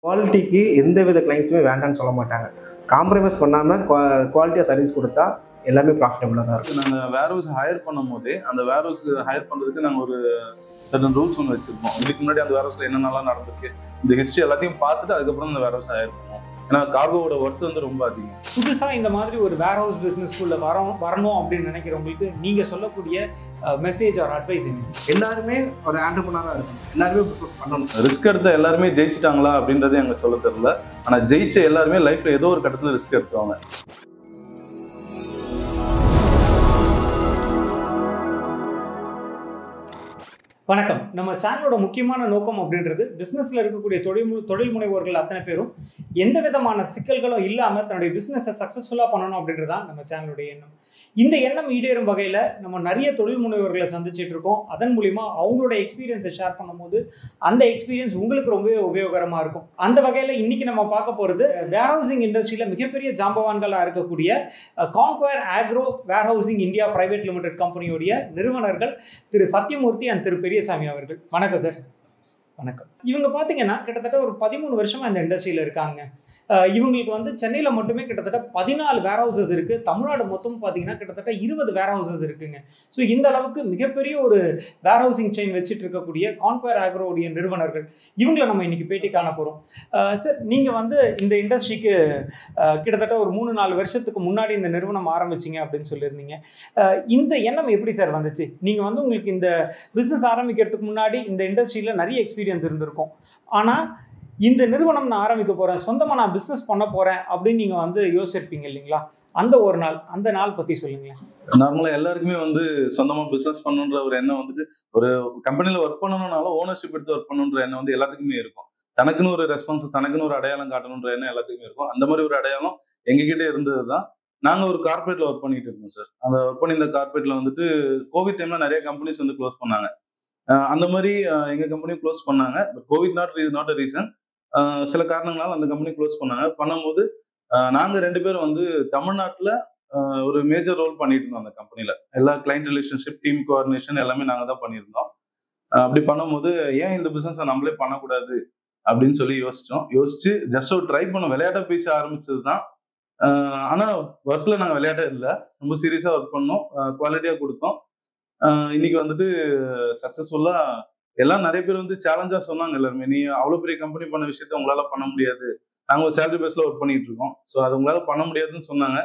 குவாலிட்டிக்கு எந்தவித கிளைண்ட்ஸுமே வேண்டாம்னு சொல்ல மாட்டாங்க. காம்ப்ரமைஸ் பண்ணாமல் குவாலிட்டியாக சர்வீஸ் கொடுத்தா எல்லாமே ப்ராஃபிட்டபுளாக தான் இருக்கும். நாங்கள் வேர் ஹவுஸ் ஹையர் பண்ணும் போதே அந்த வேர் ஹவுஸ் ஹையர் பண்ணுறதுக்கு நாங்கள் ஒரு சர்டன் ரூல்ஸ் ஒன்று வச்சுருப்போம். இதுக்கு முன்னாடி அந்த வேர் ஹவுஸில் என்னென்னலாம் நடந்திருக்கு, இந்த ஹிஸ்ட்ரி எல்லாத்தையும் பார்த்துட்டு அதுக்கப்புறம் அந்த வேர் ஹவுஸ் ஹையர் பண்ணுவோம். ஏன்னா கார்கோவோட ஒர்த் வந்து ரொம்ப அதிகம். புதுசாக இந்த மாதிரி ஒரு வேர் ஹவுஸ் பிஸ்னஸ்குள்ளே வரணும் அப்படின்னு நினைக்கிறவங்களுக்கு நீங்கள் சொல்லக்கூடிய மெசேஜ் ஆர் அட்வைஸ் என்ன? எல்லாருமே ஒரு ஆண்டர்பிரனராக இருக்கும், எல்லாருமே பிஸ்னஸ் பண்ணணும். ரிஸ்க் எடுத்த எல்லாருமே ஜெயிச்சிட்டாங்களா அப்படின்றதே எங்களுக்கு சொல்ல தெரியல. ஆனால் ஜெயிச்ச எல்லாருமே லைஃப்பில் ஏதோ ஒரு கட்டத்தில் ரிஸ்க் எடுத்துவாங்க. வணக்கம். நம்ம சேனலோட முக்கியமான நோக்கம் அப்படின்றது பிஸ்னஸில் இருக்கக்கூடிய தொழில் முனைவோர்கள் அத்தனை பேரும் எந்த விதமான சிக்கல்களும் இல்லாமல் தன்னுடைய பிஸ்னஸை சக்ஸஸ்ஃபுல்லாக பண்ணணும் அப்படின்றது தான் நம்ம சேனலுடைய எண்ணம். இந்த எண்ணம் ஈடேறும் வகையில் நம்ம நிறைய தொழில் முனைவர்களை சந்திச்சுட்டு இருக்கோம். அதன் மூலிமா அவங்களோட எக்ஸ்பீரியன்ஸை ஷேர் பண்ணும்போது அந்த எக்ஸ்பீரியன்ஸ் உங்களுக்கு ரொம்பவே உபயோகரமாக இருக்கும். அந்த வகையில் இன்றைக்கி நம்ம பார்க்க போகிறது வேர் ஹவுசிங் இண்டஸ்ட்ரியில் மிகப்பெரிய ஜாம்பவான்களாக இருக்கக்கூடிய Conquer Agro warehousing India private limited கம்பெனியோடைய நிறுவனர்கள் திரு சத்யமூர்த்தி அண்ட் திரு பெரியசாமி அவர்கள். வணக்கம் சார். வணக்கம். இவங்க பார்த்தீங்கன்னா கிட்டத்தட்ட ஒரு 13 வருஷமாக இந்த இண்டஸ்ட்ரியில் இருக்காங்க. இவங்களுக்கு வந்து சென்னையில் மட்டுமே கிட்டத்தட்ட 14 வேர் ஹவுசஸ் இருக்குது. தமிழ்நாடு மொத்தம் பார்த்தீங்கன்னா கிட்டத்தட்ட 20 வேர் ஹவுசஸ் இருக்குங்க. ஸோ இந்த அளவுக்கு மிகப்பெரிய ஒரு வேர் ஹவுசிங் செயின் வச்சுட்டு இருக்கக்கூடிய கான்குயர் ஆக்ரோடைய நிறுவனர்கள் இவங்களை நம்ம இன்னைக்கு பேட்டி காண போகிறோம். சார், நீங்கள் வந்து இந்த இண்டஸ்ட்ரிக்கு கிட்டத்தட்ட ஒரு 3-4 வருஷத்துக்கு முன்னாடி இந்த நிறுவனம் ஆரம்பிச்சிங்க அப்படின்னு சொல்லியிருந்தீங்க. இந்த எண்ணம் எப்படி சார் வந்துச்சு? நீங்கள் வந்து உங்களுக்கு இந்த பிஸ்னஸ் ஆரம்பிக்கிறதுக்கு முன்னாடி இந்த இண்டஸ்ட்ரியில் நிறைய எக்ஸ்பீரியன்ஸ் இருந்திருக்கும். ஆனால் இந்த நிறுவனம் நான் ஆரம்பிக்க போகிறேன், சொந்தமாக நான் பிஸ்னஸ் பண்ண போகிறேன் அப்படின்னு நீங்கள் வந்து யோசிச்சிருப்பீங்க இல்லைங்களா? அந்த நாள் பற்றி சொல்லுங்களேன். நார்மலாக எல்லாருக்குமே வந்து சொந்தமாக பிஸ்னஸ் பண்ணணுன்ற ஒரு எண்ணம் வந்துட்டு ஒரு கம்பெனியில் ஒர்க் பண்ணணும்னாலும் ஓனர்ஷிப் எடுத்து ஒர்க் பண்ணணுன்ற எண்ணம் வந்து எல்லாத்துக்குமே இருக்கும். தனக்குன்னு ஒரு ரெஸ்பான்ஸ், தனக்குன்னு ஒரு அடையாளம் காட்டணுன்ற எண்ணம் எல்லாத்துக்குமே இருக்கும். அந்த மாதிரி ஒரு அடையாளம் எங்ககிட்ட இருந்தது தான். நாங்கள் ஒரு கார்பரேட்டில் ஒர்க் பண்ணிட்டு இருக்கோம் சார். அந்த ஒர்க் பண்ணி இந்த கார்பரேட்டில் வந்துட்டு கோவிட் டைமில் நிறைய கம்பெனிஸ் வந்து க்ளோஸ் பண்ணாங்க. அந்த மாதிரி எங்கள் கம்பெனியும் க்ளோஸ் பண்ணாங்க. Covid not a reason. சில காரணங்களால் அந்த கம்பெனி க்ளோஸ் பண்ணாங்க. பண்ணும்போது நாங்கள் 2 பேரும் வந்து தமிழ்நாட்டில் ஒரு மேஜர் ரோல் பண்ணிட்டு இருந்தோம். அந்த கம்பெனியில் எல்லா கிளைண்ட் ரிலேஷன்ஷிப், டீம் கோஆர்டினேஷன் எல்லாமே நாங்கள் தான் பண்ணியிருந்தோம். அப்படி பண்ணும்போது ஏன் இந்த பிஸ்னஸை நம்மளே பண்ணக்கூடாது அப்படின்னு சொல்லி யோசிச்சு ஜஸ்ட் ஒரு ட்ரை பண்ணோம். விளையாட்ட பேச ஆரம்பிச்சது தான். ஆனால் ஒர்க்கில் நாங்கள் விளையாட்டே இல்லை, ரொம்ப சீரியஸாக ஒர்க் பண்ணோம், குவாலிட்டியாக கொடுத்தோம். இன்னைக்கு வந்துட்டு சக்ஸஸ்ஃபுல்லாக எல்லாம் நிறைய பேர் வந்து சேலஞ்சா சொன்னாங்க. எல்லாருமே, நீ அவ்வளோ பெரிய கம்பெனி பண்ண விஷயத்த உங்களால பண்ண முடியாது, நாங்கள் ஒரு சேலரி பேஸ்ல ஒர்க் பண்ணிட்டு இருக்கோம், ஸோ அது உங்களால பண்ண முடியாதுன்னு சொன்னாங்க.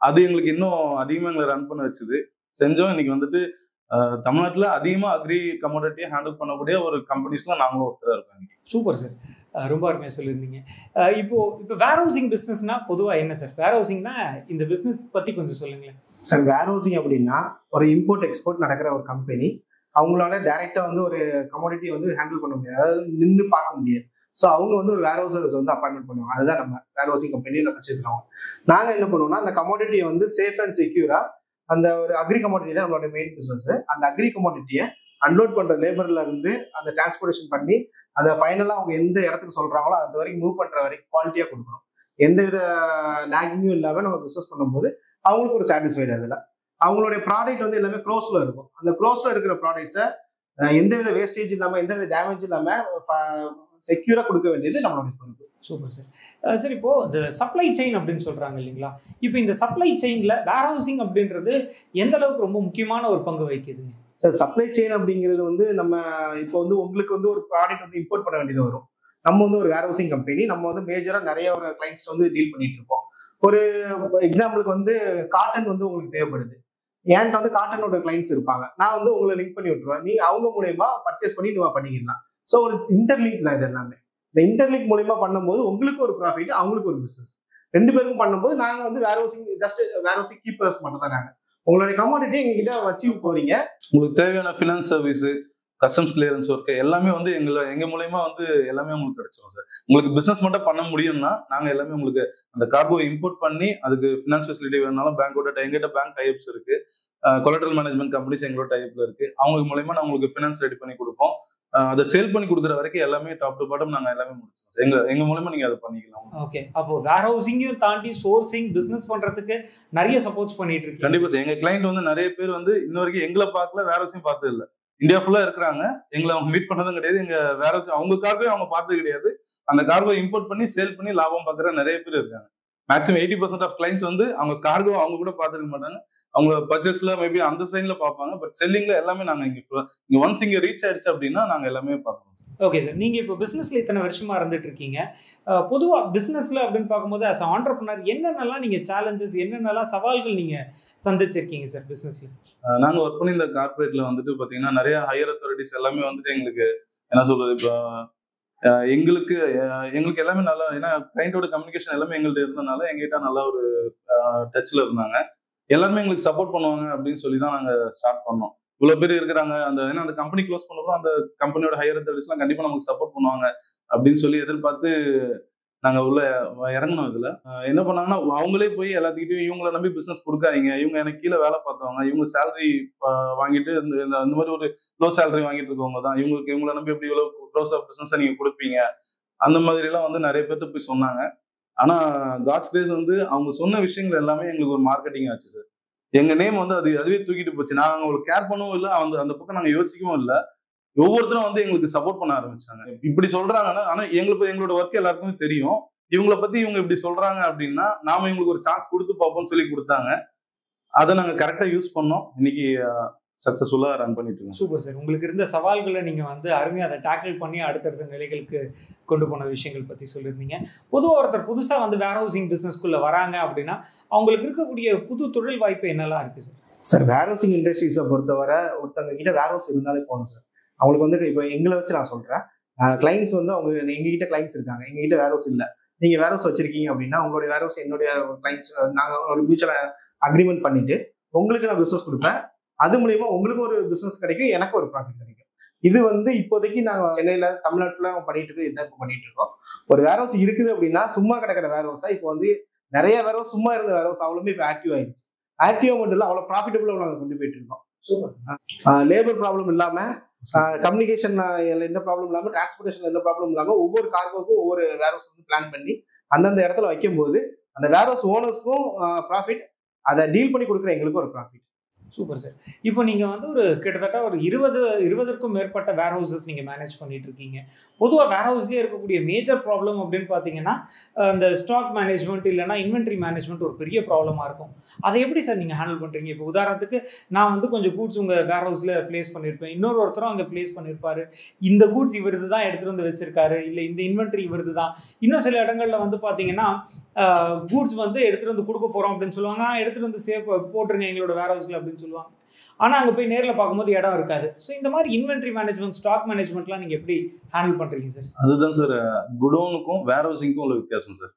அது எங்களுக்கு இன்னும் அதிகமாக எங்களை ரன் பண்ண வச்சுது. செஞ்சோம். இன்னைக்கு வந்துட்டு தமிழ்நாட்டில் அதிகமாக அக்ரி கமோடிட்டியை ஹேண்டில் பண்ணக்கூடிய ஒரு கம்பெனிஸ்லாம் நாங்களும் ஒருத்தராக இருக்கோம். சூப்பர் சார், ரொம்ப அருமையாக சொல்லியிருந்தீங்க. இப்போ வேர் ஹவுசிங் பிஸ்னஸ்னா பொதுவாக என்ன சார்? வேர் ஹவுசிங்னா இந்த பிஸ்னஸ் பற்றி கொஞ்சம் சொல்லுங்களேன் சார். வேர் ஹவுசிங் அப்படின்னா ஒரு இம்போர்ட் எக்ஸ்போர்ட் நடக்கிற ஒரு கம்பெனி. அவங்களால டைரெக்டாக வந்து ஒரு கமோடிட்டி வந்து ஹேண்டில் பண்ண முடியாது, அதாவது நின்று பார்க்க முடியாது. ஸோ அவங்க வந்து ஒரு வேர் ஹவுசர்ஸ் வந்து அப்பாயின்மெண்ட் பண்ணுவாங்க. அதுதான் நம்ம வேர் ஹவுசிங் கம்பெனியில் வச்சுருக்கோம். நாங்கள் என்ன பண்ணுவோம்னா அந்த கமோடிட்டியை வந்து சேஃப் அண்ட் செக்யூரா, அந்த ஒரு அக்ரி கமோடிட்டி தான் நம்மளோட மெயின் பிஸ்னஸ். அந்த அக்ரி கமோடிட்டியை அன்லோட் பண்ணுற லேபர்ல இருந்து அந்த டிரான்ஸ்போர்டேஷன் பண்ணி அதை ஃபைனலாக அவங்க எந்த இடத்துக்கு சொல்கிறாங்களோ அது வரைக்கும் மூவ் பண்ணுற வரைக்கும் குவாலிட்டியாக கொடுக்கணும். எந்தவித லேகிங்கும் இல்லாமல் நம்ம பிஸ்னஸ் பண்ணும்போது அவங்களுக்கு ஒரு சாட்டிஸ்ஃபைடு. அதில் அவங்களுடைய ப்ராடக்ட் வந்து எல்லாமே க்ளோஸ்ல இருக்கும். அந்த க்ளோஸ்ல இருக்கிற ப்ராடக்ட்ஸை எந்தவித வேஸ்டேஜ் இல்லாமல் எந்தவித டேமேஜ் இல்லாமல் செக்யூரா கொடுக்க வேண்டியது நம்மளுடைய பொறுப்பு. Super sir. சார், இப்போ இந்த சப்ளை செயின் அப்படின்னு சொல்றாங்க இல்லைங்களா? இப்போ இந்த சப்ளை செயின்ல வேர் ஹவுசிங் அப்படின்றது எந்த அளவுக்கு ரொம்ப முக்கியமான ஒரு பங்கு வகிக்குதுங்க சார்? சப்ளை செயின் அப்படிங்கிறது வந்து நம்ம இப்போ வந்து உங்களுக்கு வந்து ஒரு ப்ராடக்ட் வந்து இம்போர்ட் பண்ண வேண்டியது வரும். நம்ம வந்து ஒரு வேர் ஹவுசிங் கம்பெனி, நம்ம வந்து மேஜரா நிறைய ஒரு கிளைண்ட்ஸ் வந்து டீல் பண்ணிட்டு இருக்கோம். ஒரு எக்ஸாம்பிளுக்கு வந்து காட்டன் வந்து உங்களுக்கு தேவைப்படுது. என்கிட்ட வந்து காட்டனோட கிளைண்ட்ஸ் இருப்பாங்க. நான் வந்து உங்களை லிங்க் பண்ணி விட்டுருவேன். நீங்க அவங்க மூலயமா பர்ச்சேஸ் பண்ணி நீங்க பண்ணிக்கலாம். ஸோ ஒரு இன்டர்லிங்க் தான் இது எல்லாமே. இந்த இன்டர்லிங்க் மூலயமா பண்ணும்போது உங்களுக்கு ஒரு ப்ராஃபிட், அவங்களுக்கு ஒரு பிசினஸ், 2 பேருக்கும் பண்ணும்போது நாங்க வந்து warehousing just warehousing keepers மட்டும் தான். நாங்க உங்களுடைய கமாடிட்டி எங்ககிட்ட வச்சு போறீங்க. உங்களுக்கு தேவையான finance service, customs clearance work எல்லாமே வந்து எங்க மூலயமா வந்து எல்லாமே உங்களுக்கு கிடைச்சிடும் சார். உங்களுக்கு பிசினஸ் மட்டும் பண்ண முடியும்னா நாங்க எல்லாமே உங்களுக்கு அந்த கார்கோ இம்போர்ட் பண்ணி அதுக்கு ஃபினான்ஸ் ஃபெசிலிட்டி வேணாலும் பேங்கோட எங்கிட்ட பேங்க் டைப்ஸ் இருக்கு, கொலட்ரல் மேனேஜ்மெண்ட் கம்பெனிஸ் எங்களோட டைப்ல இருக்கு. அவங்களுக்கு மூலயமா நான் உங்களுக்கு ஃபினான்ஸ் ரெடி பண்ணி கொடுப்போம். அதை சேல் பண்ணி கொடுக்குற வரைக்கும் எல்லாமே டாப் டு பாட்டம் நாங்கள் எல்லாமே முடிச்சோம். எங்க மூலமா நீங்க அதை பண்ணிக்கலாம். ஓகே, அப்போ வேர் ஹவுசிங்கையும் தாண்டி சோர்சிங் பிசினஸ் பண்றதுக்கு நிறைய சப்போர்ட் பண்ணிட்டு இருக்கு. கண்டிப்பா சார். எங்க கிளைண்ட் வந்து நிறைய பேர் வந்து இன்ன வரைக்கும் எங்களை பார்க்கல, வேர் ஹவுசிங் பார்த்தது இல்லை. இந்தியா ஃபுல்லா இருக்கிறாங்க. எங்களை அவங்க மீட் பண்ணதும் கிடையாது. எங்க வேற அவங்க கார்கோ அவங்க பார்த்தது கிடையாது. அந்த கார்கோ இம்போர்ட் பண்ணி சேல் பண்ணி லாபம் பார்க்குற நிறைய பேர் இருக்காங்க. மேக்ஸிமம் 80% ஆஃப் கிளைண்ட்ஸ் வந்து அவங்க கார்கோ அவங்க கூட பார்த்துருக்க மாட்டாங்க. அவங்க பர்ச்சேஸ்ல மேபி அந்த சைட்ல பார்ப்பாங்க. பட் செல்லிங்ல எல்லாமே நாங்க இங்க ஒன்ஸ் இங்க ரீச் ஆயிடுச்சு அப்படின்னா நாங்க எல்லாமே பார்க்கணும். ஓகே சார், நீங்கள் இப்போ பிஸ்னஸில் இத்தனை வருஷமா இருந்துட்டு இருக்கீங்க. பொதுவாக பிஸ்னஸில் அப்படின்னு பார்க்கும்போது ஆஸ் ஆண்டர்ப்ரனர் என்னென்னலாம் நீங்கள் சேலஞ்சஸ், என்னென்னலாம் சவால்கள் நீங்கள் சந்திச்சிருக்கீங்க சார் பிஸ்னஸில்? நாங்கள் ஒர்க் பண்ணி இந்த கார்பரேட்ல வந்துட்டு பார்த்தீங்கன்னா நிறைய ஹையர் அத்தாரிட்டிஸ் எல்லாமே வந்துட்டு எங்களுக்கு என்ன சொல்றது, இப்போ எங்களுக்கு எல்லாமே நல்லா, ஏன்னா கிளைண்டோட கம்யூனிகேஷன் எல்லாமே எங்கள்கிட்ட இருந்தனால எங்ககிட்ட நல்லா ஒரு டச்ல இருந்தாங்க. எல்லாருமே எங்களுக்கு சப்போர்ட் பண்ணுவாங்க அப்படின்னு சொல்லி தான் நாங்கள் ஸ்டார்ட் பண்ணோம். இவ்வளவு பேர் இருக்கிறாங்க, ஏன்னா அந்த கம்பெனி க்ளோஸ் பண்ணப்போ அந்த கம்பெனியோட ஹையர் அத்தாரிட்டிஸ்லாம் கண்டிப்பா நமக்கு சப்போர்ட் பண்ணுவாங்க அப்படின்னு சொல்லி எதிர்பார்த்து நாங்க உள்ள இறங்கணும். இதுல என்ன பண்ணாங்கன்னா, அவங்களே போய் எல்லாத்துக்கிட்டையும் இவங்களை நம்பி பிசினஸ் கொடுக்காதீங்க, இவங்க எனக்கு கீழே வேலை பார்த்தவங்க, இவங்க சேலரி வாங்கிட்டு இந்த மாதிரி ஒரு லோ சேலரி வாங்கிட்டு இருக்கவங்க தான், இவங்களை நம்பி எப்படி இவ்வளவு க்ளோஸ் ஆஃப் பிசினஸ் நீங்க கொடுப்பீங்க, அந்த மாதிரி எல்லாம் வந்து நிறைய பேர்த்து போய் சொன்னாங்க. ஆனா காட்ஸ் டேஸ் வந்து அவங்க சொன்ன விஷயங்கள் எல்லாமே எங்களுக்கு ஒரு மார்க்கெட்டிங் ஆச்சு சார். எங்க நேம் வந்து அதுவே தூக்கிட்டு போச்சு. நாங்க அவங்களுக்கு கேர் பண்ணவும் இல்லை, அந்த பக்கம் நாங்க யோசிக்கவும் இல்லை. ஒவ்வொருத்தரும் வந்து எங்களுக்கு சப்போர்ட் பண்ண ஆரம்பிச்சாங்க. இப்படி சொல்றாங்கன்னா, ஆனா எங்களோட ஒர்க் எல்லாருக்குமே தெரியும். இவங்களை பத்தி இவங்க இப்படி சொல்றாங்க அப்படின்னா நாம இவங்களுக்கு ஒரு சான்ஸ் கொடுத்து பார்ப்போம்னு சொல்லி கொடுத்தாங்க. அதை நாங்க கரெக்டா யூஸ் பண்ணோம். இன்னைக்கு சக்சஸ்ஃபுல்லா ரன் பண்ணிட்டு இருக்கோம். Super sir. உங்களுக்கு இருந்த சவால்களை நீங்க வந்து அருமையாக அதை டேக்கிள் பண்ணி அடுத்தடுத்த நிலைகளுக்கு கொண்டு போன விஷயங்கள் பத்தி சொல்லியிருந்தீங்க. பொதுவாக ஒருத்தர் புதுசா வந்து வேர் ஹவுசிங் பிசினஸ்க்குள்ள வராங்க அப்படின்னா அவங்களுக்கு இருக்கக்கூடிய புது தொழில் வாய்ப்பு என்னெல்லாம் இருக்கு சார்? சார், வேர் ஹவுசிங் இண்டஸ்ட்ரீஸை பொறுத்தவரை ஒருத்தவங்க கிட்ட வேர் ஹவுஸ் இருந்தாலே போகணும் சார். அவங்களுக்கு வந்து இப்போ எங்களை வச்சு நான் சொல்றேன், கிளைண்ட்ஸ் வந்து அவங்க எங்ககிட்ட கிளைண்ட்ஸ் இருக்காங்க, எங்ககிட்ட வேர் ஹவுஸ் இல்லை, நீங்க வேர் ஹவுஸ் வச்சிருக்கீங்க அப்படின்னா உங்களுடைய வேர் ஹவுஸ் என்னுடைய கிளைண்ட்ஸ் நாங்கள் ஒரு மியூச்சுவல் அக்ரிமெண்ட் பண்ணிட்டு உங்களுக்கு நான் பிசினஸ் கொடுப்பேன். அது மூலியமா உங்களுக்கு ஒரு பிசினஸ் கிடைக்கும், எனக்கு ஒரு ப்ராஃபிட் கிடைக்கும். இது வந்து இப்போதைக்கு நாங்கள் சென்னையில தமிழ்நாட்டுல பண்ணிட்டு இருக்கு, இதான் இப்போ பண்ணிட்டு இருக்கோம். ஒரு வேர் ஹவுஸ் இருக்குது அப்படின்னா சும்மா கிடக்கிற வேர் ஹவுஸா இப்போ வந்து நிறைய வேர் ஹவுஸ், சும்மா இருந்த வேர் ஹவுஸ் அவ்வளவுமே இப்போ ஆக்டிவ் ஆயிடுச்சு. ஆக்டிவா மட்டும் இல்லை, அவ்வளோ ப்ராஃபிட்டபுளாக நாங்கள் கொண்டு போயிட்டு இருக்கோம். லேபர் ப்ராப்ளம் இல்லாம, கம்யூனிகேஷன் எந்த ப்ராப்ளம் இல்லாமல், டிரான்ஸ்போர்டேஷன் எந்த ப்ராப்ளம் இல்லாமல், ஒவ்வொரு கார்கோக்கும் ஒவ்வொரு வேர் ஹவுஸ் வந்து பிளான் பண்ணி அந்தந்த இடத்துல வைக்கும் போது அந்த வேர் ஹவுஸ் ஓனர்ஸ்க்கும் ப்ராஃபிட், அதை டீல் பண்ணி கொடுக்குற எங்களுக்கும் ஒரு ப்ராஃபிட். Super sir. இப்போ நீங்கள் வந்து ஒரு கிட்டத்தட்ட ஒரு 20க்கும் மேற்பட்ட வேர் ஹவுசஸ் நீங்கள் மேனேஜ் பண்ணிட்டு இருக்கீங்க. பொதுவாக வேர் ஹவுஸ்லேயே இருக்கக்கூடிய மேஜர் ப்ராப்ளம் அப்படின்னு பார்த்தீங்கன்னா இந்த ஸ்டாக் மேனேஜ்மெண்ட் இல்லைனா இன்வென்ட்ரி மேனேஜ்மெண்ட் ஒரு பெரிய ப்ராப்ளமாக இருக்கும். அதை எப்படி சார் நீங்கள் ஹேண்டில் பண்ணுறீங்க? இப்போ உதாரணத்துக்கு நான் வந்து கொஞ்சம் கூட்ஸ் உங்கள் வேர் ஹவுஸில் பிளேஸ் பண்ணியிருப்பேன், ஒருத்தரும் அங்கே பிளேஸ் பண்ணியிருப்பாரு, இந்த கூட்ஸ் இவருது தான் எடுத்துகிட்டு வந்து வச்சிருக்காரு, இல்லை இந்த இன்வென்ட்ரி இவருது தான். இன்னும் சில இடங்களில் வந்து பார்த்தீங்கன்னா கூட்ஸ் வந்து எடுத்துகிட்டு வந்து கொடுக்க போகிறோம் அப்படின்னு சொல்லுவாங்க, எடுத்துகிட்டு வந்து சேவ் போட்டுருங்க எங்களோட வேர் ஹவுஸில் அப்படின்னு சொல்லுவாங்க. ஆனால் அங்கே போய் நேரில் பார்க்கும்போது இடம் இருக்காது. ஸோ இந்த மாதிரி இன்வென்ட்ரி மேனேஜ்மெண்ட், ஸ்டாக் மேனேஜ்மெண்ட்லாம் நீங்கள் எப்படி ஹேண்டில் பண்ணுறீங்க சார்? அதுதான் சார் குடோனுக்கும் வேர் ஹவுசிங்க்கும் உள்ள வித்தியாசம் சார்.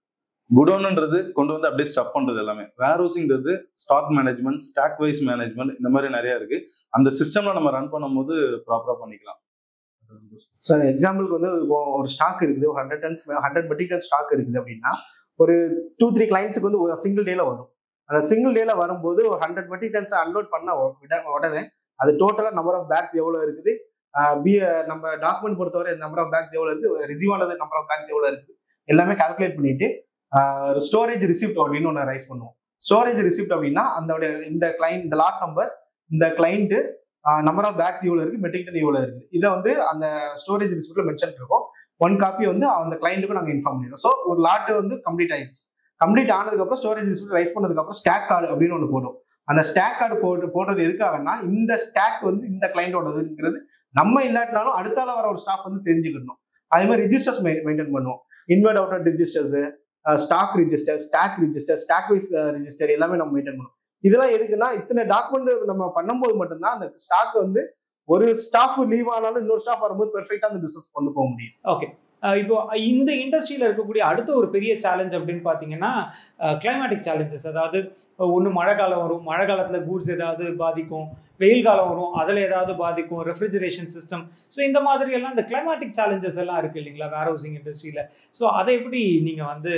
குடோன்ன்றது கொண்டு வந்து அப்படியே ஸ்டப் பண்ணுறது எல்லாமே. வேர் ஹவுசிங்கிறது stock management, stock wise management, இந்த மாதிரி நிறைய இருக்கு. அந்த சிஸ்டம்ல நம்ம ரன் பண்ணும்போது ப்ராப்பராக பண்ணிக்கலாம் சார். எக்ஸாம்பிளுக்கு வந்து ஒரு ஸ்டாக் இருக்குது, ஒரு 100 மெட்ரிக் டன் ஸ்டாக் இருக்குது அப்படின்னா ஒரு 2-3 கிளைண்ட்ஸுக்கு வந்து ஒரு சிங்கிள் டேல வரும். அந்த சிங்கிள் டேல வரும்போது ஒரு 100 மெட்ரிக் டன்ஸ் அன்லோட் பண்ண உடனே அது டோட்டலா நம்பர் ஆஃப் பேக்ஸ் எவ்வளவு இருக்குது, நம்ம டாக்குமெண்ட் பொறுத்தவரை நம்பர் ஆஃப் பேக்ஸ் எவ்வளவு இருக்கு, ரிசீவ் ஆனது நம்பர் ஆஃப் பேக்ஸ் எவ்வளவு இருக்கு, எல்லாமே கால்குலேட் பண்ணிட்டு ஸ்டோரேஜ் ரிசிப்ட் அப்படின்னு ஒன்று ரைஸ் பண்ணுவோம். ஸ்டோரேஜ் ரிசிப்ட் அப்படின்னா அந்த இந்த கிளைண்ட், இந்த லாட் நம்பர், இந்த கிளைண்ட் நம்பர் ஆஃப் பேக்ஸ் இவ்வளவு இருக்கு, மெட்ரிக் டன் இவ்வளவு இருக்கு, இதை வந்து அந்த ஸ்டோரேஜ் ரிசிப்ட்ல மென்ஷன் இருக்கும். 1 காப்பி வந்து அந்த கிளைண்ட்டுக்கு நாங்கள் இன்ஃபார்ம் பண்ணிடுவோம். ஸோ ஒரு லாட் வந்து கம்ப்ளீட் ஆயிடுச்சு. கம்ப்ளீட் ஆனதுக்கப்புறம் ஸ்டோரேஜ் ரிசிப்ட் ரைஸ் பண்ணதுக்கப்புறம் ஸ்டாக் கார்டு அப்படின்னு ஒன்று போடும். அந்த ஸ்டாக் கார்டு போடுறது எதுக்காகனா, இந்த ஸ்டாக் வந்து இந்த கிளைண்டோடதுங்கிறது நம்ம இல்லாட்டினாலும் அடுத்தால வர ஒரு ஸ்டாஃப் வந்து தெரிஞ்சுக்கணும். அதே மாதிரி ரிஜிஸ்டர்ஸ் மெயின்டைன் பண்ணுவோம். Inward out registers, stock register, stock wise register எல்லாமே நம்ம மெயின்டைன் பண்ணுவோம். இதெல்லாம் எதுக்குன்னா, இத்தனை டாக்குமெண்ட் நம்ம பண்ணும்போது மட்டும்தான் அந்த ஸ்டாக் வந்து ஒரு ஸ்டாஃப் லீவ் ஆனாலும் இன்னொரு ஸ்டாஃப் வரும்போது பெர்ஃபெக்டா அந்த பிசினஸ் கொண்டு போக முடியும். ஓகே. இப்போ இந்த இண்டஸ்ட்ரியில் இருக்கக்கூடிய அடுத்த ஒரு பெரிய சேலஞ்ச் அப்படின்னு பார்த்தீங்கன்னா கிளைமேட்டிக் சேலஞ்சஸ். அதாவது ஒன்று மழை காலம் வரும், மழை காலத்தில் கூட்ஸ் ஏதாவது பாதிக்கும், வெயில் காலம் வரும், அதில் ஏதாவது பாதிக்கும், ரெஃப்ரிஜரேஷன் சிஸ்டம். ஸோ இந்த மாதிரி எல்லாம் இந்த கிளைமேட்டிக் சேலஞ்சஸ் எல்லாம் இருக்குது இல்லைங்களா வேர் ஹவுசிங் இண்டஸ்ட்ரியில். ஸோ அதை எப்படி நீங்கள் வந்து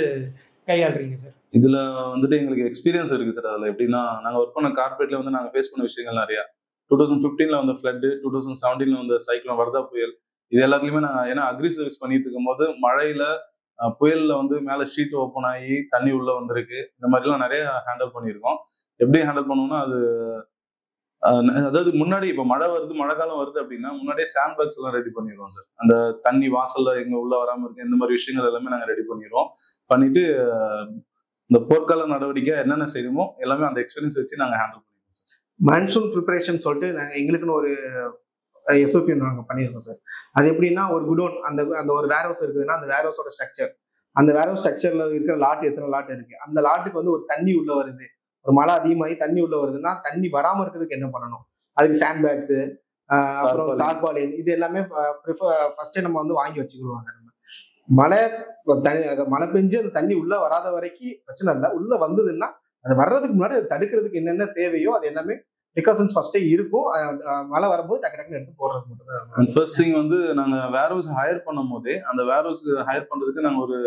கையாளுறீங்க சார்? இதில் வந்துட்டு எங்களுக்கு எக்ஸ்பீரியன்ஸ் இருக்குது சார். அதில் எப்படின்னா, நாங்கள் ஒர்க் பண்ண கார்பரேட்டில் வந்து நாங்கள் ஃபேஸ் பண்ண விஷயங்கள் நிறையா. 2015 வந்த ஃப்ளட்டு, 2017 வந்த சைக்ளோன் வர்தா புயல், இது எல்லாத்துலயுமே நான் ஏன்னா அக்ரி சர்வீஸ் பண்ணிட்டு இருக்கும் போது மழையில புயல்ல வந்து மேல ஷீட் ஓப்பன் ஆகி தண்ணி உள்ள வந்திருக்கு. இந்த மாதிரிலாம் நிறைய ஹேண்டில் பண்ணியிருக்கோம். எப்படி ஹேண்டில் பண்ணுவோம்னா, அது அதாவது முன்னாடி இப்ப மழை வருது, மழை காலம் வருது அப்படின்னா முன்னாடியே சாண்ட் பேக்ஸ் எல்லாம் ரெடி பண்ணிடுவோம் சார். அந்த தண்ணி வாசல்ல எங்க உள்ள வராம இருக்கு இந்த மாதிரி விஷயங்கள் எல்லாமே நாங்க ரெடி பண்ணிடுவோம். பண்ணிட்டு இந்த போர்க்கால நடவடிக்கை என்னென்ன செய்யணுமோ எல்லாமே அந்த எக்ஸ்பீரியன்ஸ் வச்சு நாங்க ஹேண்டில் பண்ணிடுவோம் சார். மான்சூன் ப்ரிப்பரேஷன் சொல்லிட்டு நாங்கள் எங்களுக்குன்னு ஒரு எஸ்ஓபி நாங்கள் பண்ணியிருக்கோம் சார். அது எப்படின்னா ஒரு குடோன் அந்த ஒரு வேர் ஹவுஸ் இருக்குதுன்னா அந்த வேர் ஹவுஸோட ஸ்ட்ரக்சர், அந்த வேர் ஹவுஸ் ஸ்ட்ரக்சர்ல இருக்கிற லாட் எத்தனை லாட் இருக்கு, அந்த லாட்டுக்கு வந்து ஒரு தண்ணி உள்ள வருது, ஒரு மழை அதிகமாகி தண்ணி உள்ள வருதுன்னா தண்ணி வராம இருக்கிறதுக்கு என்ன பண்ணணும், அதுக்கு சாண்ட் பேக்ஸ் அப்புறம் தார்பாலின் இது எல்லாமே ஃபர்ஸ்டே நம்ம வந்து வாங்கி வச்சுக்கிடுவாங்க. நம்ம மழை பெஞ்சு அந்த தண்ணி உள்ள வராத வரைக்கும் பிரச்சனை இல்லை, உள்ள வந்ததுன்னா அது வர்றதுக்கு முன்னாடி அதை தடுக்கிறதுக்கு என்னென்ன தேவையோ அது எல்லாமே பிரிகாஷன்ஸ் ஃபர்ஸ்டே இருக்கும். மழை வரும்போது டக்கு டக்குன்னு எடுத்து போடுறது மட்டும் தான். ஃபர்ஸ்ட் திங் வந்து நாங்க வேர் ஹவுஸ் ஹையர் பண்ணும் போதே அந்த வேர் ஹவுஸ் ஹையர் பண்றதுக்கு நாங்க ஒரு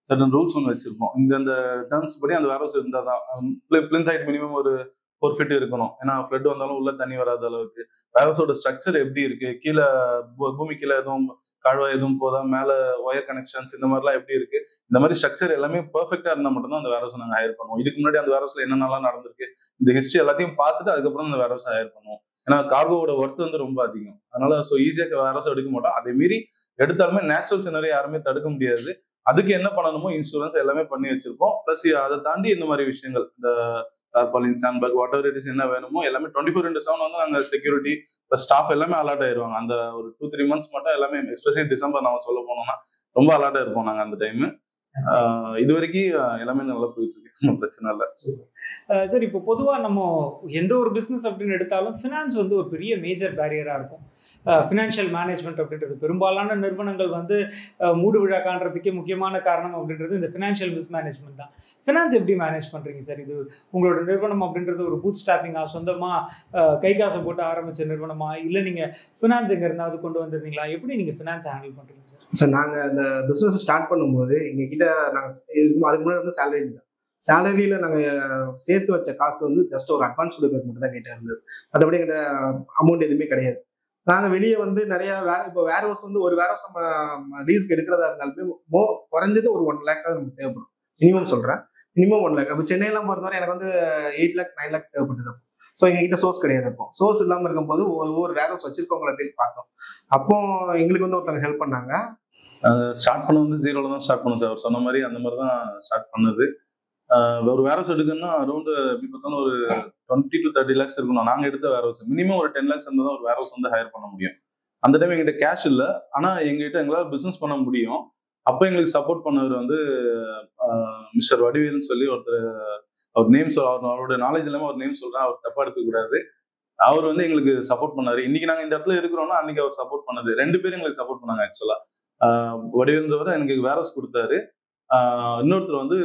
சர்டன் ரூல்ஸ் ஒன்று வச்சிருக்கோம். இந்த டர்ம்ஸ் படி அந்த வேர் ஹவுஸ் இருந்தால் தான் பிளிந்த் ஹைட் மினிமம் ஒரு 4 feet இருக்கணும். ஏன்னா ஃப்ளட் வந்தாலும் உள்ள தண்ணி வராத அளவுக்கு. வேர் ஹவுஸோட ஸ்ட்ரக்சர் எப்படி இருக்கு, கீழே பூமி கீழே எதுவும் கால்வாய் எதுவும் போதா, மேல ஒயர் கனெக்ஷன்ஸ் இந்த மாதிரிலாம் எப்படி இருக்கு, இந்த மாதிரி ஸ்ட்ரக்சர் எல்லாமே பெர்ஃபெக்டா இருந்தால் மட்டும்தான் அந்த வேர் ஹவுஸ் நாங்கள் ஹையர் பண்ணுவோம். இதுக்கு முன்னாடி அந்த வேர் ஹவுஸ்ல என்னென்னலாம் நடந்திருக்கு இந்த ஹிஸ்ட்ரி எல்லாத்தையும் பார்த்துட்டு அதுக்கப்புறம் அந்த வேர் ஹவுஸ் ஹையர் பண்ணுவோம். ஏன்னா கார்கோவோட ஒர்க் வந்து ரொம்ப அதிகம், அதனால ஈஸியாக வேர் ஹவுஸ் எடுக்க மாட்டோம். அதே மீறி எடுத்தாலுமே நேச்சுரல் சினரி யாருமே தடுக்க முடியாது. அதுக்கு என்ன பண்ணணுமோ இன்சூரன்ஸ் எல்லாமே பண்ணி வச்சிருக்கோம். பிளஸ் அதை தாண்டி இந்த மாதிரி விஷயங்கள் இந்த tarpaulin, sand bag, whatever it is என்ன வேணுமோ எல்லாமே 24/7 வந்து நாங்கள் செக்யூரிட்டி ப்ளஸ் ஸ்டாஃப் எல்லாமே அலர்ட் ஆயிடுவாங்க. அந்த ஒரு 2-3 months மட்டும் எல்லாமே, எஸ்பெஷலி டிசம்பர் நம்ம சொல்ல போனோம்னா ரொம்ப அலர்ட்டா இருப்போம் நாங்கள் அந்த டைம். இது வரைக்கும் எல்லாமே நல்லா போயிட்டு இருக்கு, பிரச்சனை இல்லை. சார், இப்போ பொதுவாக நம்ம எந்த ஒரு பிஸ்னஸ் அப்படின்னு எடுத்தாலும் ஃபினான்ஸ் வந்து ஒரு பெரிய மேஜர் பேரியராக இருக்கும். ஃபினான்ஷியல் மேனேஜ்மெண்ட் அப்படின்றது பெரும்பாலான நிறுவனங்கள் வந்து மூடு விழா காண்றதுக்கே முக்கியமான காரணம் அப்படின்றது இந்த ஃபினான்ஷியல் மிஸ்மேனேஜ்மெண்ட் தான். ஃபினான்ஸ் எப்படி மேனேஜ் பண்ணுறீங்க சார்? இது உங்களோட நிறுவனம் அப்படின்றது ஒரு பூட் ஸ்டாப்பிங்காக, சொந்தமாக கை காசை போட்டு ஆரம்பித்த நிறுவனமா, இல்லை நீங்கள் ஃபினான்ஸ் எங்கே இருந்தாவது கொண்டு வந்துருந்தீங்களா? எப்படி நீங்கள் ஃபினான்ஸை ஹேண்டில் பண்ணுறீங்க சார்? சார், நாங்கள் அந்த பிஸ்னஸ் ஸ்டார்ட் பண்ணும்போது எங்ககிட்ட நாங்கள் அதுக்கு முன்னாடி வந்து சேலரியில் நாங்கள் சேர்த்து வச்ச காசு வந்து ஜஸ்ட் ஒரு அட்வான்ஸ் கொடுக்கறது மட்டும் தான் கிட்ட இருந்தது. மற்றபடி எங்கிட்ட அமௌண்ட் எதுவுமே கிடையாது. நாங்கள் வெளியே வந்து நிறைய இப்போ வேர் ஹவுஸ் வந்து ஒரு வேர் ஹவுஸ் நம்ம லீஸ்க்கு எடுக்கிறதா இருந்தாலுமே குறைஞ்சது ஒரு 1 lakh நமக்கு தேவைப்படும். மினிமம் சொல்கிறேன், மினிமம் 1 lakh. அப்போ சென்னையெல்லாம் பொறுத்தவரை எனக்கு வந்து 8 lakhs 9 lakhs தேவைப்பட்டது. ஸோ எங்ககிட்ட சோர்ஸ் கிடையாது. அப்போ சோர்ஸ் இல்லாமல் இருக்கும்போது ஒவ்வொரு வேர் ஹவுஸ் வச்சிருக்கவங்களை போய் பார்த்தோம். அப்போ எங்களுக்கு வந்து ஒருத்தவங்க ஹெல்ப் பண்ணாங்க. ஸ்டார்ட் பண்ண வந்து 0ல தான் ஸ்டார்ட் பண்ணும் சார். அவர் சொன்ன மாதிரி அந்த மாதிரி தான் ஸ்டார்ட் பண்ணது. ஒரு வேர் ஹவுஸ் எடுக்கணும்னா அரௌண்ட் எப்படி பார்த்தாலும் ஒரு 20 to 30 lakhs இருக்கணும். நாங்கள் எடுத்த வேர் ஹவுஸ் மினிமம் ஒரு 10 lakhs இருந்தால் தான் ஒரு வேர் ஹவுஸ் வந்து ஹையர் பண்ண முடியும். அந்த டைம் எங்ககிட்ட கேஷ் இல்லை, ஆனால் எங்ககிட்ட எங்களால் பிஸ்னஸ் பண்ண முடியும். அப்போ எங்களுக்கு சப்போர்ட் பண்ணவர் வந்து மிஸ்டர் வடிவேல்னு சொல்லி ஒருத்தர், அவர் நேம் அவரோட நாலேஜ் இல்லாமல் அவர் நேம் சொல்கிறேன், அவர் தப்பா எடுத்துக்கூடாது. அவர் வந்து எங்களுக்கு சப்போர்ட் பண்ணாரு. இன்னைக்கு நாங்கள் இந்த இடத்துல இருக்கிறோம்னா அன்னைக்கு அவர் சப்போர்ட் பண்ணது. 2 பேரும் எங்களுக்கு சப்போர்ட் பண்ணாங்க. ஆக்சுவலாக வடிவேல்ன்றவர் எனக்கு வேர் ஹவுஸ் கொடுத்தாரு. இன்னொருத்தர் வந்து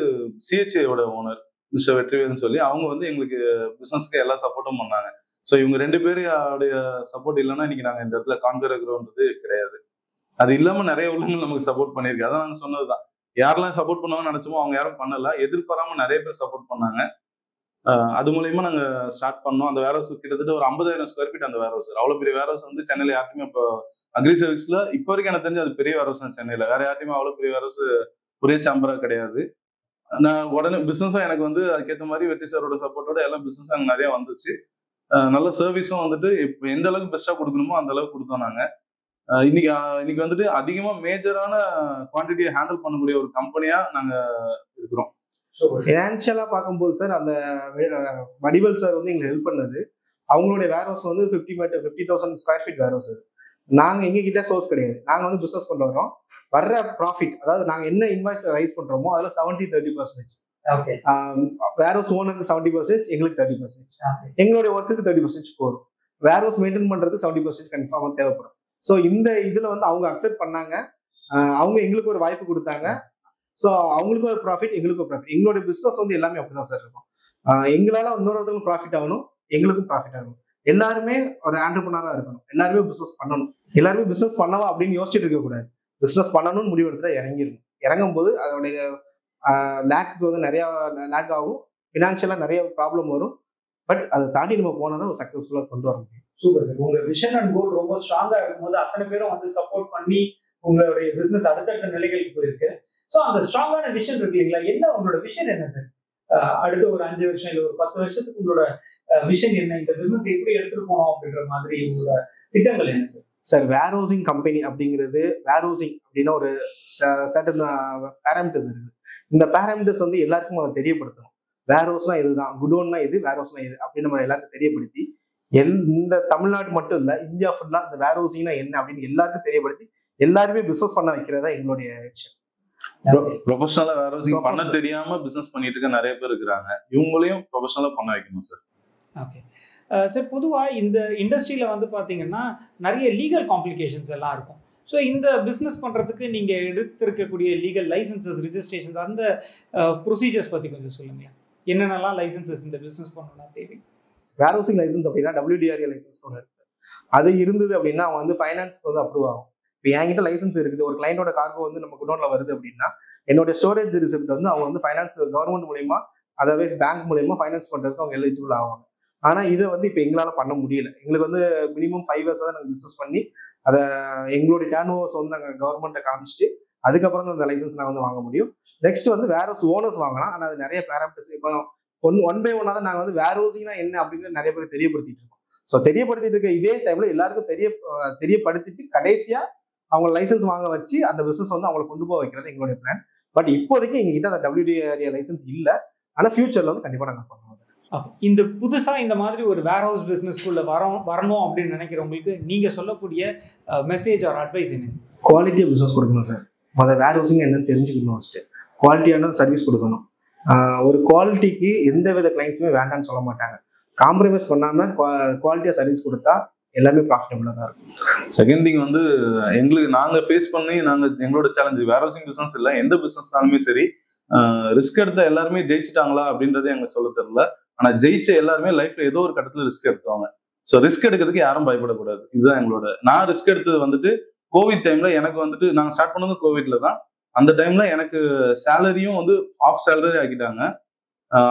சிஹெச்ஐயோட ஓனர் மிஸ்டர் வெற்றிவேல்னு சொல்லி, அவங்க வந்து எங்களுக்கு பிசினஸ்க்கு எல்லா சப்போர்ட்டும் பண்ணாங்க. ஸோ இவங்க 2 பேருடைய சப்போர்ட் இல்லைன்னா இன்னைக்கு நாங்கள் இந்த இடத்துல கான்கர் இருக்கிறோன்றது கிடையாது. அது இல்லாமல் நிறைய உள்ளவங்க நமக்கு சப்போர்ட் பண்ணியிருக்கு. அதான் நாங்கள் சொன்னதுதான், யாரெல்லாம் சப்போர்ட் பண்ணுவாங்கன்னு நினைச்சோமோ அவங்க யாரும் பண்ணல, எதிர்பாராம நிறைய பேர் சப்போர்ட் பண்ணாங்க. அது மூலயமா நாங்கள் ஸ்டார்ட் பண்ணோம். அந்த வேர் ஹவுஸ் கிட்டத்தட்ட ஒரு 50,000 square feet அந்த வேர் ஹவுஸ். அவ்வளோ பெரிய வேர் ஹவுஸ் வந்து சென்னையில் யாருக்குமே இப்போ அக்ரி சர்வீஸ்ல இப்போ வரைக்கும் எனக்கு தெரிஞ்சு அது பெரிய வேர் ஹவுஸ் தான் சென்னையில். வேற யார்ட்டையுமே அவ்வளோ பெரிய வேர் ஹவுஸ் ஒரே சாம்பரா கிடையாது. நான் உடனே பிசினஸும் எனக்கு வந்து அதுக்கேற்ற மாதிரி வெற்றி சாரோட சப்போர்ட்டோட எல்லா பிசினஸும் எனக்கு நிறைய வந்துச்சு. நல்ல சர்வீஸும் வந்துட்டு இப்போ எந்த அளவுக்கு பெஸ்ட்டாக கொடுக்கணுமோ அந்த அளவுக்கு கொடுத்தோம் நாங்கள். இன்னைக்கு வந்துட்டு அதிகமாக மேஜரான குவான்டிட்டியை ஹேண்டில் பண்ணக்கூடிய ஒரு கம்பெனியாக நாங்கள் இருக்கிறோம். ஸோ ஃபினான்ஷியலாக பார்க்கும்போது சார், அந்த வடிவேல் சார் வந்து எங்களுக்கு ஹெல்ப் பண்ணது. அவங்களுடைய வேர் ஹவுஸ் வந்து 50,000 square feet வேர் ஹவுஸ். நாங்கள் எங்ககிட்ட சோர்ஸ் கிடையாது. நாங்கள் வந்து பிஸ்னஸ் கொண்டு வரோம். வர்ற ப்ராஃபிட், அதாவது நாங்கள் என்ன இன்வாய்ஸ் ரைஸ் பண்ணுறோமோ அதில் 70-30%. வேர் ஹவுஸ் ஓனருக்கு 70%, எங்களுக்கு 30%. எங்களுடைய ஒர்க்குக்கு 30% போகும். வேர் ஹவுஸ் மெயின்டைன் பண்ணுறதுக்கு 70% கன்ஃபார்மாக தேவைப்படும். ஸோ இந்த இதில் வந்து அவங்க அக்செப்ட் பண்ணாங்க. அவங்க எங்களுக்கு ஒரு வாய்ப்பு கொடுத்தாங்க. ஸோ அவங்களுக்கு ஒரு ப்ராஃபிட், எங்களுக்கு ஒரு ப்ராஃபிட். எங்களுடைய பிஸ்னஸ் வந்து எல்லாமே அப்படிதான் சார் இருக்கும். எங்களால் இன்னொருத்தவங்களுக்கு ப்ராஃபிட் ஆகணும், எங்களுக்கும் ப்ராஃபிட் ஆகணும். எல்லாருமே ஒரு ஆண்டர்பிரனராக இருக்கணும். எல்லாருமே பிஸ்னஸ் பண்ணணும். எல்லாருமே பிஸ்னஸ் பண்ணவா அப்படின்னு யோசிச்சுட்டு இருக்கக்கூடாது. பிஸ்னஸ் பண்ணணும்னு முடிவு எடுத்துட்டா இறங்கிடணும். இறங்கும் போது அதோடைய லேக்ஸ் வந்து நிறைய லேக் ஆகும், ஃபினான்ஷியலாக நிறைய ப்ராப்ளம் வரும். பட் அதை தாண்டி நம்ம போனால் ஒரு சக்ஸஸ்ஃபுல்லாக கொண்டு வர முடியும். Super sir. உங்க விஷன் அண்ட் கோல் ரொம்ப ஸ்ட்ராங்கா இருக்கும்போது அத்தனை பேரும் வந்து சப்போர்ட் பண்ணி உங்களுடைய பிசினஸ் அடுத்தடுத்த நிலைகளுக்கு போயிருக்கு. ஸோ அந்த ஸ்ட்ராங்கான விஷன் இருக்கு இல்லைங்களா? என்ன உங்களோட விஷன் என்ன சார்? அடுத்த ஒரு 5 வருஷம் இல்லை ஒரு 10 வருஷத்துக்கு உங்களோட விஷன் என்ன, இந்த பிசினஸ் எப்படி எடுத்துட்டு போகணும் அப்படின்ற மாதிரி உங்களோட திட்டங்கள் என்ன சார்? சார், வேர் ஹவுசிங் கம்பெனி அப்படிங்கிறது, வேர் ஹவுசிங் அப்படின்னா ஒரு சர்டன் பேராமீட்டர்ஸ் இருக்கு. இந்த பேராமீட்டர்ஸ் வந்து எல்லாருக்கும் அதை தெரியப்படுத்தணும். வேர் ஹவுஸ்னா இதுதான், குடோன்னா இது, வேர் ஹவுஸ்னா இது அப்படின்னு நம்ம எல்லாருக்கும் தெரியப்படுத்தி, இந்த தமிழ்நாடு மட்டும் இல்ல, இந்தியா ஃபுல்லா இந்த வேர் ஹவுசிங்னா என்ன அப்படின்னு எல்லாருக்கும் தெரியப்படுத்தி எல்லாருமே பிசினஸ் பண்ண வைக்கிறதா எங்களுடைய விஷயம். ப்ரொஃபஷனலா வேர் ஹவுசிங் பண்ண தெரியாம பிசினஸ் பண்ணிட்டு இருக்க நிறைய பேர் இருக்கிறாங்க. இவங்களையும் ப்ரொஃபஷனலா பண்ண வைக்கணும் சார். ஓகே சார், பொதுவாக இந்த இண்டஸ்ட்ரியில் வந்து பார்த்தீங்கன்னா நிறைய லீகல் காம்ப்ளிகேஷன்ஸ் எல்லாம் இருக்கும். ஸோ இந்த பிஸ்னஸ் பண்ணுறதுக்கு நீங்கள் எடுத்திருக்கக்கூடிய லீகல் லைசன்சஸ், ரிஜிஸ்ட்ரேஷன்ஸ், அந்த ப்ரொசீஜர்ஸ் பற்றி கொஞ்சம் சொல்லுங்களேன். என்னென்னலாம் லைசன்சஸ் இந்த பிஸ்னஸ் பண்ணணும்னா தேவை? வேர் ஹவுசிங் லைசன்ஸ் அப்படின்னா WDRA லைசன்ஸ் ஒன்று இருக்கு. அது இருந்தது அப்படின்னா அவங்க வந்து ஃபைனான்ஸ்க்கு வந்து அப்ரூவ் ஆகும். இப்போ என்கிட்ட லைசன்ஸ் இருக்குது, ஒரு கிளைண்டோட கார்கோ வந்து நம்ம குடோன்ல வருது அப்படின்னா என்னோட ஸ்டோரேஜ் ரிசிப்ட் வந்து அவங்க வந்து ஃபைனான்ஸ் கவர்மெண்ட் மூலியமா, அதர்வைஸ் பேங்க் மூலியமா ஃபைனான்ஸ் பண்ணுறதுக்கு அவங்க எலிஜிபிள் ஆவாங்க. ஆனால் இதை வந்து இப்போ எங்களால் பண்ண முடியல. எங்களுக்கு வந்து மினிமம் 5 இயர்ஸ் தான் நாங்கள் பிஸ்னஸ் பண்ணி அதை எங்களுடைய டர்ன் ஓவர்ஸ் வந்து நாங்கள் கவர்மெண்ட்டை காமிச்சிட்டு அதுக்கப்புறம் தான் அந்த லைசன்ஸ் நான் வந்து வாங்க முடியும். நெக்ஸ்ட் வந்து வேர் ஹவுஸ் ஓனர்ஸ் வாங்கலாம். ஆனால் அது நிறைய பேராமீட்டர்ஸ், இப்போ ஒன் பை ஒன்னாக தான் நாங்கள் வந்து வேர் ஹவுசிங்னா என்ன அப்படின்னு நிறைய பேர் தெரியப்படுத்திட்டு இருக்கோம். ஸோ தெரியப்படுத்திட்டு இருக்க இதே டைம்ல எல்லாருக்கும் தெரியப்படுத்திட்டு கடைசியா அவங்க லைசன்ஸ் வாங்க வச்சு அந்த பிசினஸ் வந்து அவங்களை கொண்டு போக வைக்கிறது எங்களுடைய பிளான். பட் இப்போதைக்கு எங்ககிட்ட அந்த WDRA லைசன்ஸ் இல்லை. ஆனால் ஃபியூச்சர்ல வந்து கண்டிப்பாக நாங்கள் பண்ணுவோம். இந்த புதுசாக இந்த மாதிரி ஒரு வேர் ஹவுஸ் பிஸ்னஸ்க்குள்ள வரணும் அப்படின்னு நினைக்கிறவங்களுக்கு நீங்கள் சொல்லக்கூடிய மெசேஜ் ஆர் அட்வைஸ் என்ன? குவாலிட்டியாக பிஸ்னஸ் கொடுக்கணும் சார். அந்த வேர் ஹவுசிங் என்னன்னு தெரிஞ்சுக்கணும். ஃபஸ்ட்டு குவாலிட்டியான சர்வீஸ் கொடுக்கணும். ஒரு குவாலிட்டிக்கு எந்த வித கிளைண்ட்ஸுமே வேண்டாம்னு சொல்ல மாட்டாங்க. காம்ப்ரமைஸ் பண்ணாமல் குவாலிட்டியாக சர்வீஸ் கொடுத்தா எல்லாமே ப்ராஃபிட்டபுளாக தான் இருக்கும். செகண்ட் திங் வந்து நாங்கள் ஃபேஸ் பண்ணி எங்களோட சேலஞ்சு வேர் ஹவுசிங் பிஸ்னஸ் இல்லை, எந்த பிஸ்னஸ்னாலுமே சரி, ரிஸ்க் எடுத்த எல்லாருமே ஜெயிச்சிட்டாங்களா அப்படின்றதே எங்களுக்கு சொல்ல தெரியல. ஆனால் ஜெயிச்ச எல்லாருமே லைஃப்ல ஏதோ ஒரு கட்டத்தில் ரிஸ்க் எடுத்துவாங்க. ஸோ ரிஸ்க் எடுக்கிறதுக்கு யாரும் பயப்படக்கூடாது. இதுதான் எங்களோட. நான் ரிஸ்க் எடுத்தது வந்துட்டு கோவிட் டைம்ல எனக்கு வந்துட்டு நாங்கள் ஸ்டார்ட் பண்ணது கோவிட்ல தான். அந்த டைம்ல எனக்கு சேலரியும் வந்து ஆஃப் சேலரி ஆக்கிட்டாங்க.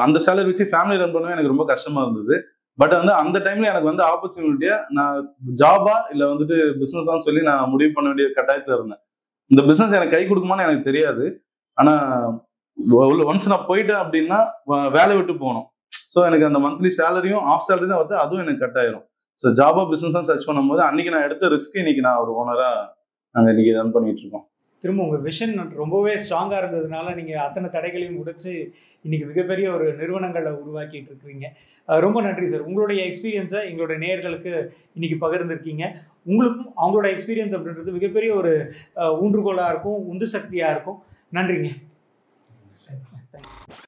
அந்த சேலரி வச்சு ஃபேமிலி ரன் பண்ணவே எனக்கு ரொம்ப கஷ்டமா இருந்தது. பட் வந்து அந்த டைம்ல எனக்கு வந்து ஆப்பர்ச்சுனிட்டியா நான் ஜாபா இல்லை வந்துட்டு பிசினஸான்னு சொல்லி நான் முடிவு பண்ண வேண்டிய கட்டாயத்தில் இருந்தேன். இந்த பிசினஸ் எனக்கு கை கொடுக்குமான்னு எனக்கு தெரியாது. ஆனா ஒன்ஸ் நான் போயிட்டேன் அப்படின்னா வேலையை விட்டு போகணும். ஸோ எனக்கு அந்த மந்த்லி சேலரியும் ஆஃப் சேலரி தான் வருது, அதுவும் எனக்கு கட் ஆயிரும். ஸோ ஜாபா பிசினஸ் சர்ச் பண்ணும்போது அன்னைக்கு நான் எடுத்த ரிஸ்க் இன்னைக்கு நான் ஒரு ஓனரா நாங்கள் இன்னைக்கு ரன் பண்ணிட்டு இருக்கோம். திரும்ப உங்கள் விஷன் ரொம்பவே ஸ்ட்ராங்காக இருந்ததுனால நீங்கள் அத்தனை தடைகளையும் உடைச்சு இன்னைக்கு மிகப்பெரிய ஒரு நிறுவனங்களை உருவாக்கிட்டு இருக்கிறீங்க. ரொம்ப நன்றி சார். உங்களுடைய எக்ஸ்பீரியன்ஸை எங்களோட நேயர்களுக்கு இன்னைக்கு பகிர்ந்துருக்கீங்க. உங்களுக்கும் அவங்களோட எக்ஸ்பீரியன்ஸ் அப்படின்றது மிகப்பெரிய ஒரு ஊன்றுகோலாக இருக்கும், உந்து சக்தியாக இருக்கும். நன்றிங்க. தேங்க்யூ.